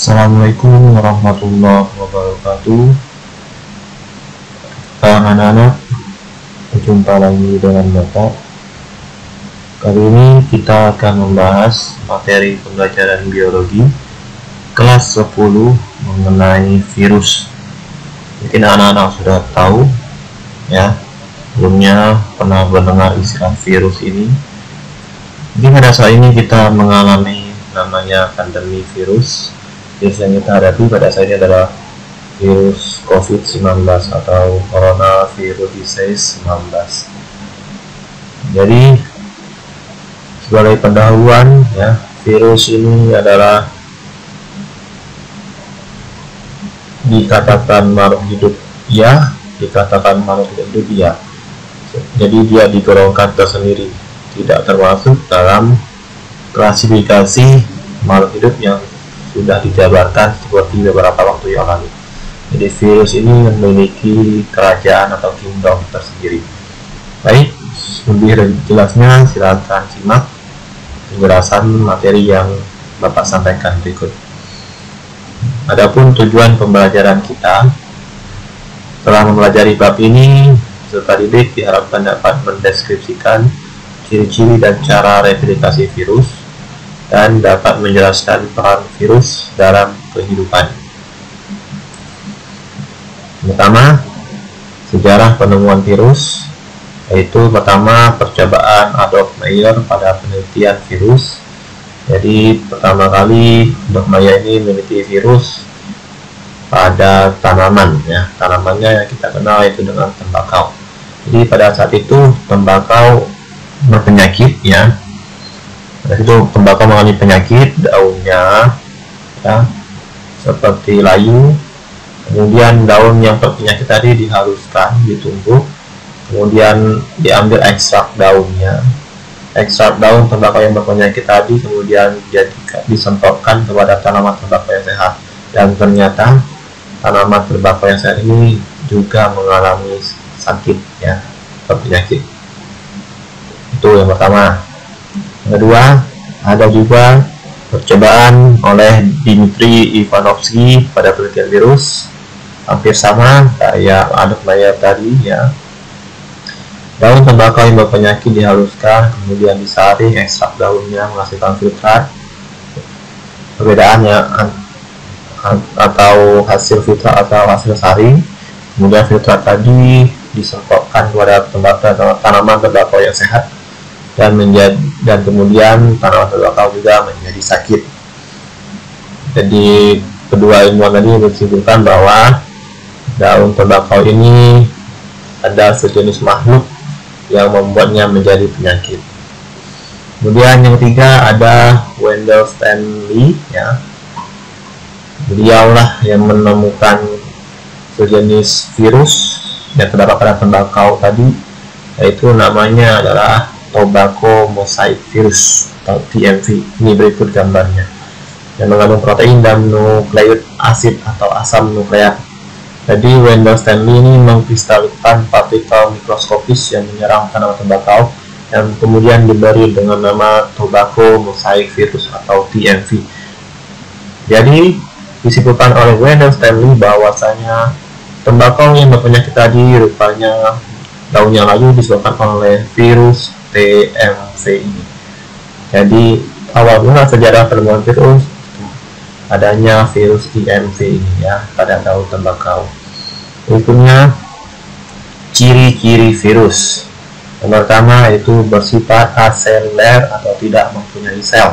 Assalamualaikum warahmatullahi wabarakatuh. Anak-anak, berjumpa lagi dengan Bapak. Kali ini kita akan membahas materi pembelajaran biologi kelas 10 mengenai virus. Mungkin anak-anak sudah tahu ya, sebelumnya pernah mendengar istilah virus ini. Mungkin pada saat ini kita mengalami namanya pandemi virus. Virus yang kita hadapi pada saat ini adalah virus COVID-19 atau coronavirus disease 19. Jadi sebagai pendahuluan ya, virus ini adalah dikatakan makhluk hidup ya, dikatakan makhluk hidup ya. Jadi dia digolongkan tersendiri, tidak termasuk dalam klasifikasi makhluk hidup yang sudah dijabarkan seperti beberapa waktu yang lalu. Jadi virus ini memiliki kerajaan atau kingdom tersendiri. Baik, lebih jelasnya silakan simak penjelasan materi yang Bapak sampaikan berikut. Adapun tujuan pembelajaran kita, setelah mempelajari bab ini, peserta didik diharapkan dapat mendeskripsikan ciri-ciri dan cara replikasi virus dan dapat menjelaskan peran virus dalam kehidupan. Pertama, sejarah penemuan virus, yaitu pertama percobaan Adolf Meyer pada penelitian virus. Jadi pertama kali Adolf Meyer ini meneliti virus pada tanaman ya, tanamannya yang kita kenal yaitu dengan tembakau. Jadi pada saat itu tembakau berpenyakit ya. Itu tembakau mengalami penyakit daunnya ya, seperti layu. Kemudian daun yang berpenyakit tadi dihaluskan, ditumbuk, kemudian diambil ekstrak daunnya. Ekstrak daun tembakau yang berpenyakit tadi kemudian disemprotkan kepada tanaman tembakau yang sehat, dan ternyata tanaman tembakau yang sehat ini juga mengalami sakit ya, berpenyakit. Itu yang pertama. Kedua, ada juga percobaan oleh Dmitri Ivanovsky pada penelitian virus, hampir sama kayak Adolf Meyer tadi ya. Daun tembakau yang berpenyakit dihaluskan, kemudian disaring, ekstrak daunnya menghasilkan filtrat. Perbedaannya atau hasil filtrat atau hasil saring, kemudian filtrat tadi disemprotkan kepada tanaman tembakau yang sehat, dan kemudian tanaman tembakau juga menjadi sakit. Jadi kedua ilmuwan tadi menyimpulkan bahwa daun tembakau ini ada sejenis makhluk yang membuatnya menjadi penyakit. Kemudian yang ketiga ada Wendell Stanley ya. Beliaulah yang menemukan sejenis virus yang terdapat pada tembakau tadi, yaitu namanya adalah Tobacco Mosaic Virus atau TMV. Ini berikut gambarnya, yang mengandung protein dan nukleik asid atau asam nukleat. Jadi Wendell Stanley ini mengkristalkan partikel mikroskopis yang menyerang tanaman tembakau yang kemudian diberi dengan nama Tobacco Mosaic Virus atau TMV. Jadi disimpulkan oleh Wendell Stanley bahwasanya tembakau yang berpenyakit tadi rupanya daunnya layu disebabkan oleh virus TMV ini. Jadi awal mula sejarah penemuan virus adanya virus TMV ini ya pada daun tembakau. Berikutnya ciri-ciri virus. Yang pertama itu bersifat aseluler atau tidak mempunyai sel.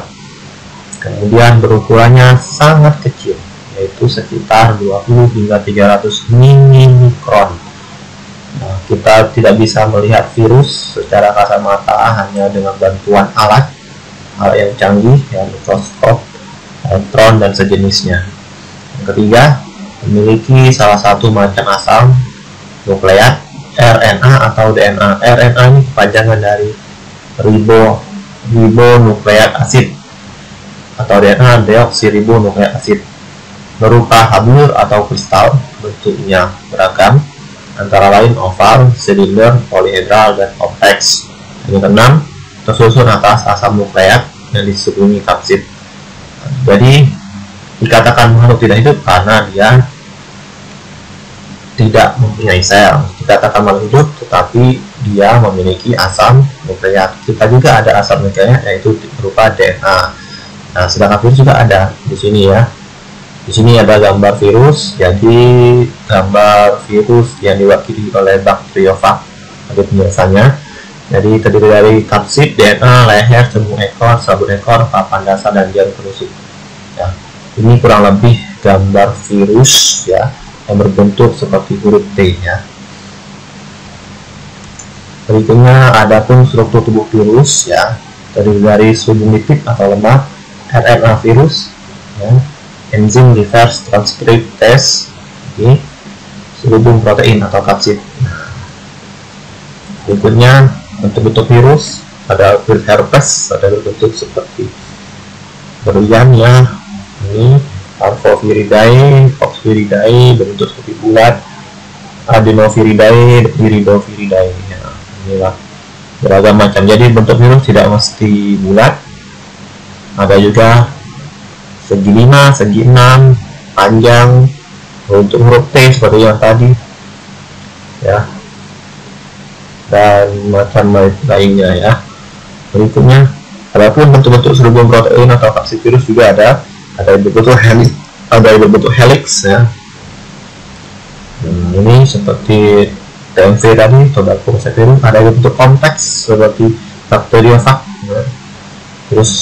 Kemudian berukurannya sangat kecil, yaitu sekitar 20 hingga 300 micron. Kita tidak bisa melihat virus secara kasat mata hanya dengan bantuan alat yang canggih, ya, mikroskop, elektron dan sejenisnya. Yang ketiga, memiliki salah satu macam asam nukleat RNA atau DNA. RNA ini kepanjangan dari ribonukleat asid atau DNA deoksiribonukleat asid, berupa habur atau kristal, bentuknya beragam, antara lain oval, silinder, polihedral, dan kompleks. Yang keenam, tersusun atas asam nukleat yang disebut kapsid. Jadi dikatakan makhluk tidak hidup karena dia tidak mempunyai sel. Dikatakan makhluk hidup tetapi dia memiliki asam nukleat. Kita juga ada asam nukleat, yaitu berupa DNA. Nah, sedangkan virus juga ada di sini ya. Di sini ada gambar virus, jadi gambar virus yang diwakili oleh bakteriofag. Ada penjelasannya. Jadi terdiri dari kapsid, DNA, leher, cembung ekor, sabun ekor, papan dasar, dan jarum penusuk. Ya, ini kurang lebih gambar virus ya, yang berbentuk seperti huruf T ya. Berikutnya adapun struktur tubuh virus ya, terdiri dari subunit lipid atau lemak, RNA virus, ya, enzim reverse transcriptase, selubung protein atau kapsid. Berikutnya bentuk-bentuk virus, ada virus herpes, ada berbentuk seperti berlian ya, ini Parvoviridae, Poxviridae, berbentuk seperti bulat, Adenoviridae, Iridoviridae ya, inilah beragam macam. Jadi bentuk virus tidak mesti bulat, ada juga segi 5, segi 6, panjang, bentuk huruf T seperti yang tadi ya, dan macam lainnya ya. Berikutnya adapun bentuk-bentuk selubung protein atau kapsid virus juga ada yang berbentuk helix, ada yang berbentuk helix ya. Ini seperti TMV tadi, Tobacco mosaic virus, ada yang berbentuk kompleks seperti bakteriofag ya, terus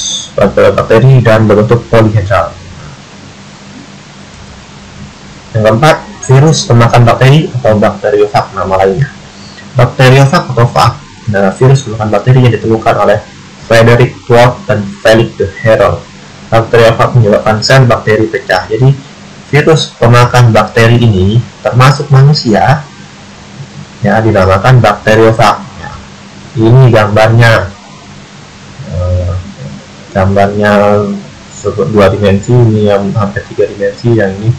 bakteri dan berbentuk polihedral. Yang keempat, virus pemakan bakteri atau bakteriofag nama lainnya. Bakteriofag atau fag adalah virus pemakan bakteri yang ditemukan oleh Frederick Dwork dan Felix de Heron. Bakteriofag menyebabkan sel bakteri pecah. Jadi virus pemakan bakteri ini termasuk manusia ya, dinamakan bakteriofag ya. Ini gambarnya, gambarnya 2 dimensi, ini yang hampir 3 dimensi, yang ini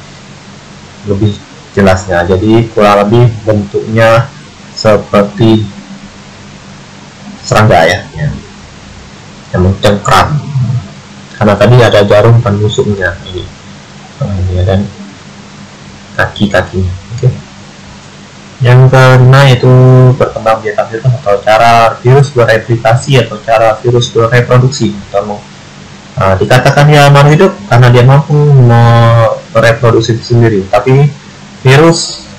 lebih jelasnya. Jadi kurang lebih bentuknya seperti serangga ya, yang mencengkram, karena tadi ada jarum penusuknya ini dan kaki-kakinya. Oke. Yang kelima itu berkembang biak virus atau cara virus bereplikasi atau cara virus bereproduksi. Dikatakan dia makhluk hidup karena dia mampu mereproduksi sendiri, tapi virus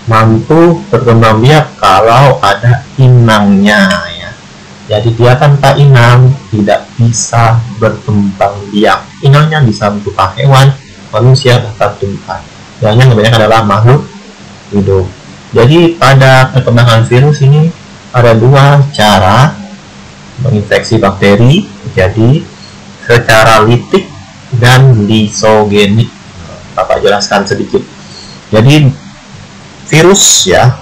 mampu berkembang biak kalau ada inangnya ya. Jadi dia tanpa inang tidak bisa berkembang biak. Inangnya bisa berupa hewan, manusia, bahkan tumbuhan. Yang kebanyakan adalah makhluk hidup. Jadi pada perkembangan virus ini ada 2 cara menginfeksi bakteri, jadi secara litik dan lisogenik. Bapak jelaskan sedikit. Jadi virus ya,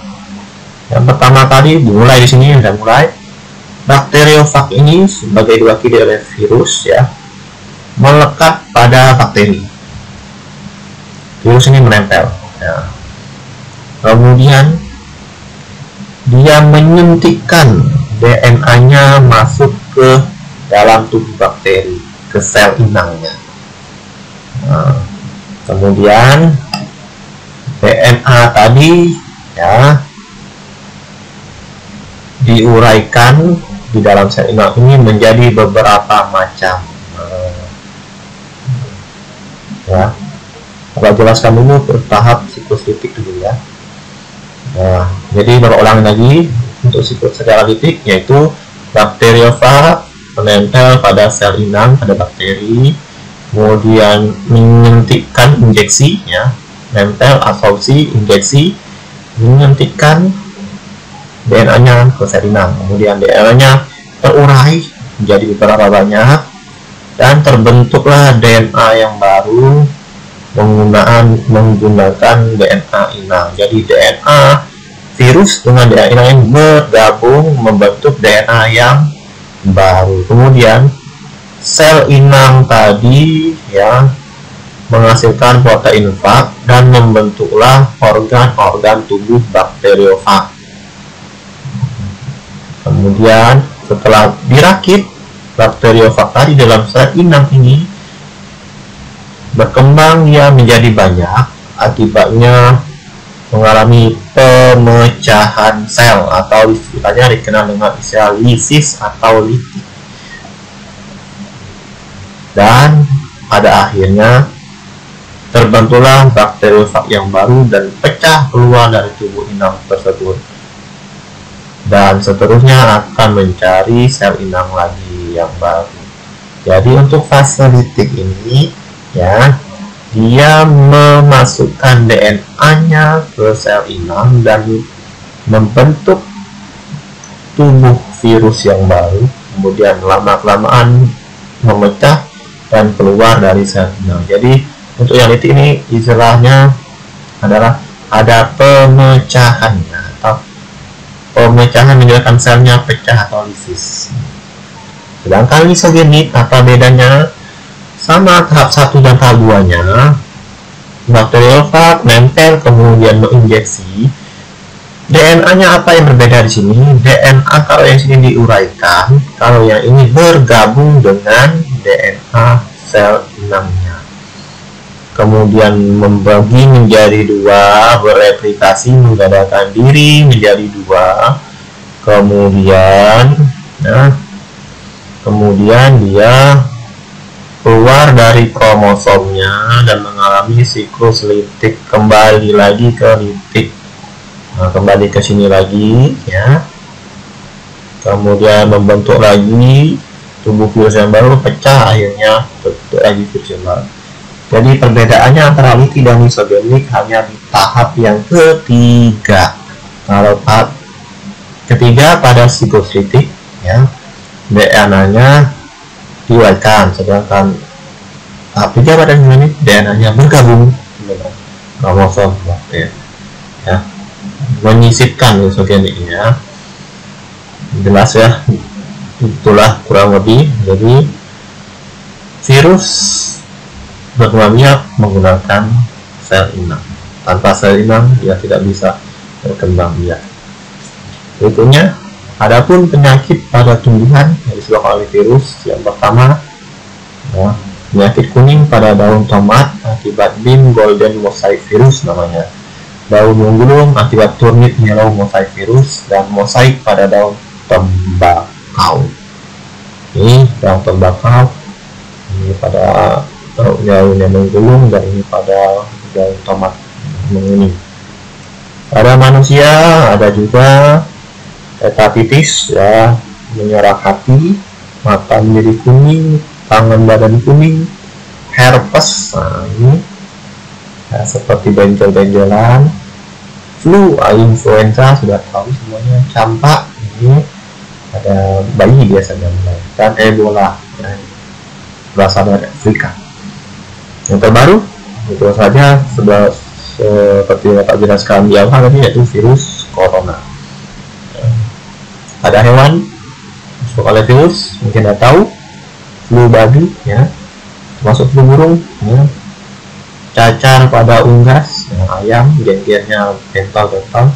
yang pertama tadi mulai di sini sudah mulai. Bakteriofag ini sebagai diwakili oleh virus ya, melekat pada bakteri. Virus ini menempel ya. Kemudian dia menyuntikkan DNA-nya masuk ke dalam tubuh bakteri, ke sel inangnya. Kemudian DNA tadi ya diuraikan di dalam sel inang ini menjadi beberapa macam ya. Saya jelaskan dulu bertahap siklus litik dulu ya. Nah, jadi berulang lagi untuk siklus secara litik, yaitu bakteriofag menempel pada sel inang pada bakteri, kemudian menyuntikkan injeksi ya, nempel, absorpsi, injeksi, menyuntikkan DNA-nya ke sel inang, kemudian DNA-nya terurai menjadi beberapa banyak dan terbentuklah DNA yang baru menggunakan DNA inang. Jadi DNA virus dengan DNA inang yang bergabung membentuk DNA yang baru. Kemudian sel inang tadi ya menghasilkan protein fag dan membentuklah organ-organ tubuh bakteriofag. Kemudian setelah dirakit bakteriofag tadi dalam sel inang ini berkembang ya menjadi banyak, akibatnya mengalami pemecahan sel atau istilahnya dikenal dengan istilah lisis atau litik. Dan pada akhirnya terbentuklah bakteriofag yang baru dan pecah keluar dari tubuh inang tersebut. Dan seterusnya akan mencari sel inang lagi yang baru. Jadi untuk fase litik ini ya, dia memasukkan DNA-nya ke sel inang dan membentuk tubuh virus yang baru, kemudian lama-kelamaan memecah dan keluar dari sel inang. Jadi untuk yang litik ini istilahnya adalah ada pemecahannya, atau pemecahan menyebabkan selnya pecah atau lisis. Sedangkan lisogenik apa bedanya? Sama tahap 1 dan tahap 2-nya, bakteriofag nempel kemudian menginjeksi. DNA-nya apa yang berbeda di sini? DNA kalau yang sini diuraikan, kalau yang ini bergabung dengan DNA sel inangnya. Kemudian membagi menjadi 2, bereplikasi menggandakan diri menjadi 2. Kemudian dia keluar dari kromosomnya dan mengalami siklus litik, kembali lagi ke litik. Nah, kembali ke sini lagi ya. Kemudian membentuk lagi tubuh virus yang baru, pecah, akhirnya bentuk lagi virus yang baru. Jadi perbedaannya antara litik dan lisogenik hanya di tahap yang ketiga. Kalau tahap ketiga pada siklus litik ya, DNA-nya diuraikan, sedangkan tahap 3 pada ini DNA-nya bergabung dengan kromosom bakteri ya, menyisipkan lisogeniknya. Jelas ya, itulah kurang lebih. Jadi virus berkembang biak menggunakan sel inang. Tanpa sel inang dia tidak bisa berkembang biak. Berikutnya, adapun penyakit pada tumbuhan yang disebabkan oleh virus, yang pertama ya, penyakit kuning pada daun tomat akibat Bean Golden Mosaic Virus namanya, daun menggulung akibat Turnip Yellow Mosaic Virus, dan mosaik pada daun tembakau. Ini daun tembakau, ini pada daunnya menggulung, dan ini pada daun tomat menguning. Pada manusia ada juga hepatitis ya, menyerang hati, mata menjadi kuning, tangan badan kuning, herpes, nah ini ya, seperti benjol-benjolan, flu, influenza sudah tahu semuanya, campak, ini ada bayi biasanya mulai, dan Ebola ya, berasal dari Afrika. Yang terbaru itu saja seperti yang Pak jelaskan di awal tadi, yaitu virus corona. Ada hewan masuk oleh virus, mungkin Anda tahu, flu babi ya, termasuk flu burung ya, cacar pada unggas ya, ayam, gen-gennya bental-bental,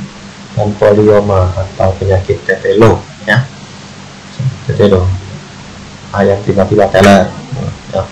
dan polioma atau penyakit tetelo ya, tetelo, ayam tiba-tiba teler ya.